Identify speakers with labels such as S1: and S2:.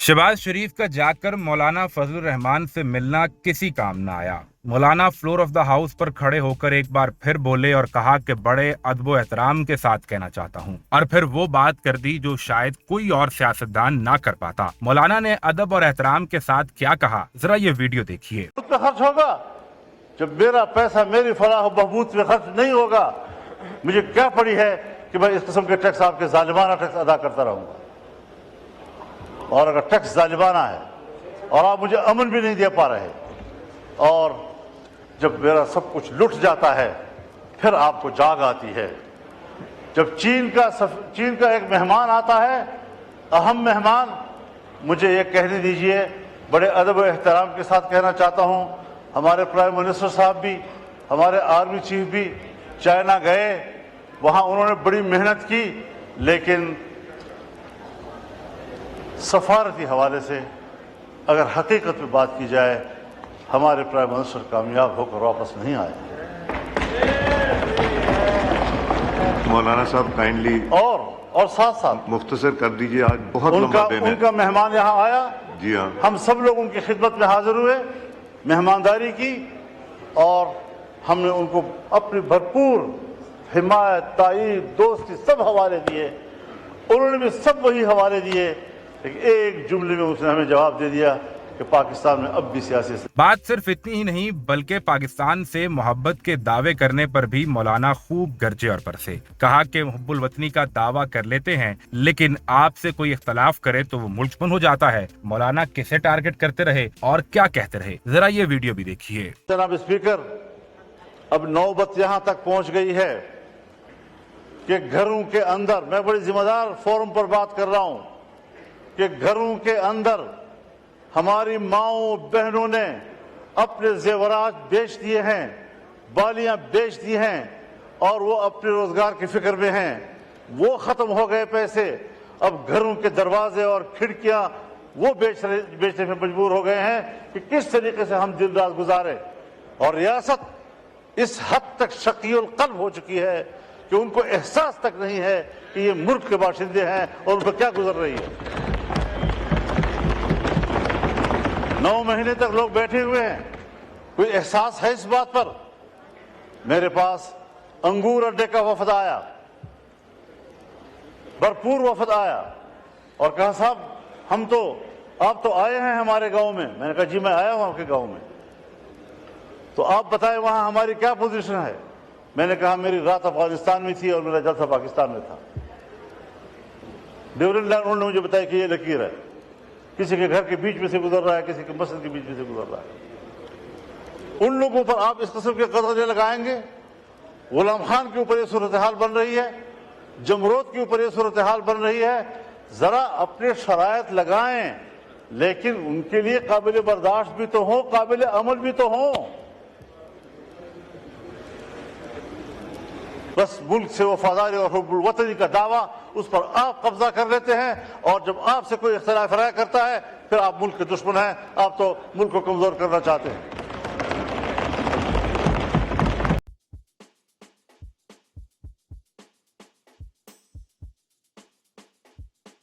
S1: शहबाज शरीफ का जाकर मौलाना फजलुर रहमान से मिलना किसी काम न आया। मौलाना फ्लोर ऑफ द हाउस पर खड़े होकर एक बार फिर बोले और कहा कि बड़े अदब व एहतराम के साथ कहना चाहता हूँ, और फिर वो बात कर दी जो शायद कोई और सियासतदान ना कर पाता। मौलाना ने अदब और एहतराम के साथ क्या कहा, जरा ये वीडियो देखिए।
S2: खर्च होगा जब मेरा पैसा मेरी फलाह बहबूद में खर्च नहीं होगा, मुझे क्या पड़ी है कि मैं इस किस्म के टैक्स आपके जालिमाना टैक्स अदा करता रहूंगा। और अगर टैक्स जालिमाना है और आप मुझे अमन भी नहीं दे पा रहे, और जब मेरा सब कुछ लुट जाता है फिर आपको जाग आती है। जब चीन का एक मेहमान आता है, अहम मेहमान, मुझे ये कहने दीजिए, बड़े अदब व एहतराम के साथ कहना चाहता हूँ, हमारे प्राइम मिनिस्टर साहब भी, हमारे आर्मी चीफ भी चाइना गए, वहाँ उन्होंने बड़ी मेहनत की, लेकिन सफारती हवाले से अगर हकीकत में बात की जाए, हमारे प्राइम मिनिस्टर कामयाब होकर वापस नहीं आए।
S3: मौलाना साहब काइंडली
S2: और साथ साथ
S3: मुख्तसर कर दीजिए, आज बहुत लंबा दिन है।
S2: उनका मेहमान यहाँ आया, जी हाँ, हम सब लोग उनकी खिदमत में हाजिर हुए, मेहमानदारी की, और हमने उनको अपनी भरपूर हिमायत, ताईद, दोस्ती सब हवाले दिए। उन्होंने भी सब वही हवाले दिए, लेकिन एक जुमले में उसने हमें जवाब दे दिया कि पाकिस्तान में अब भी सियासी।
S1: बात सिर्फ इतनी ही नहीं बल्कि पाकिस्तान से मोहब्बत के दावे करने पर भी मौलाना खूब गरजे और बरसे। कहा कि हुब्बुल वतनी का दावा कर लेते हैं, लेकिन आपसे कोई इख्तलाफ करे तो वो मुल्कपन हो जाता है। मौलाना किसे टारगेट करते रहे और क्या कहते रहे, जरा ये वीडियो भी देखिए।
S2: जनाब स्पीकर, अब नौबत यहाँ तक पहुँच गई है कि घरों के अंदर, मैं बड़ी जिम्मेदार फोरम पर बात कर रहा हूँ, कि घरों के अंदर हमारी माओ बहनों ने अपने जेवरात बेच दिए हैं, बालियां बेच दी हैं, और वो अपने रोजगार की फिक्र में हैं। वो खत्म हो गए पैसे, अब घरों के दरवाजे और खिड़कियां वो बेचने में मजबूर हो गए हैं कि किस तरीके से हम दिन रात गुजारे। और रियासत इस हद तक शकीउल क़ल्ब हो चुकी है कि उनको एहसास तक नहीं है कि ये मुल्क के बाशिंदे हैं और उन पर क्या गुजर रही है। 9 महीने तक लोग बैठे हुए हैं, कोई एहसास है इस बात पर? मेरे पास अंगूर अड्डे का वफद आया, भरपूर वफद आया, और कहा साहब आप तो आए हैं हमारे गांव में। मैंने कहा जी मैं आया हूं आपके गांव में, तो आप बताएं वहां हमारी क्या पोजीशन है। मैंने कहा मेरी रात अफगानिस्तान में थी और मेरा जलसा पाकिस्तान में था। डिविडेंड लाइन उन्होंने मुझे बताया कि ये लकीर है, किसी के घर के बीच में से गुजर रहा है, किसी के मस्जिद के बीच में से गुजर रहा है। उन लोगों पर आप इस किस्म के कदर लगाएंगे? गुलाम खान के ऊपर ये सूरत हाल बन रही है, जमरोद के ऊपर ये सूरत हाल बन रही है। जरा अपने शरायत लगाएं, लेकिन उनके लिए काबिल बर्दाश्त भी तो हो, काबिल अमल भी तो हो। बस मुल्क से वफादारी और हुब्बुल वतनी का दावा, उस पर आप कब्जा कर लेते हैं, और जब आपसे कोई इख्तिलाफ राय करता है फिर आप मुल्क के दुश्मन हैं, आप तो मुल्क को कमजोर करना चाहते हैं।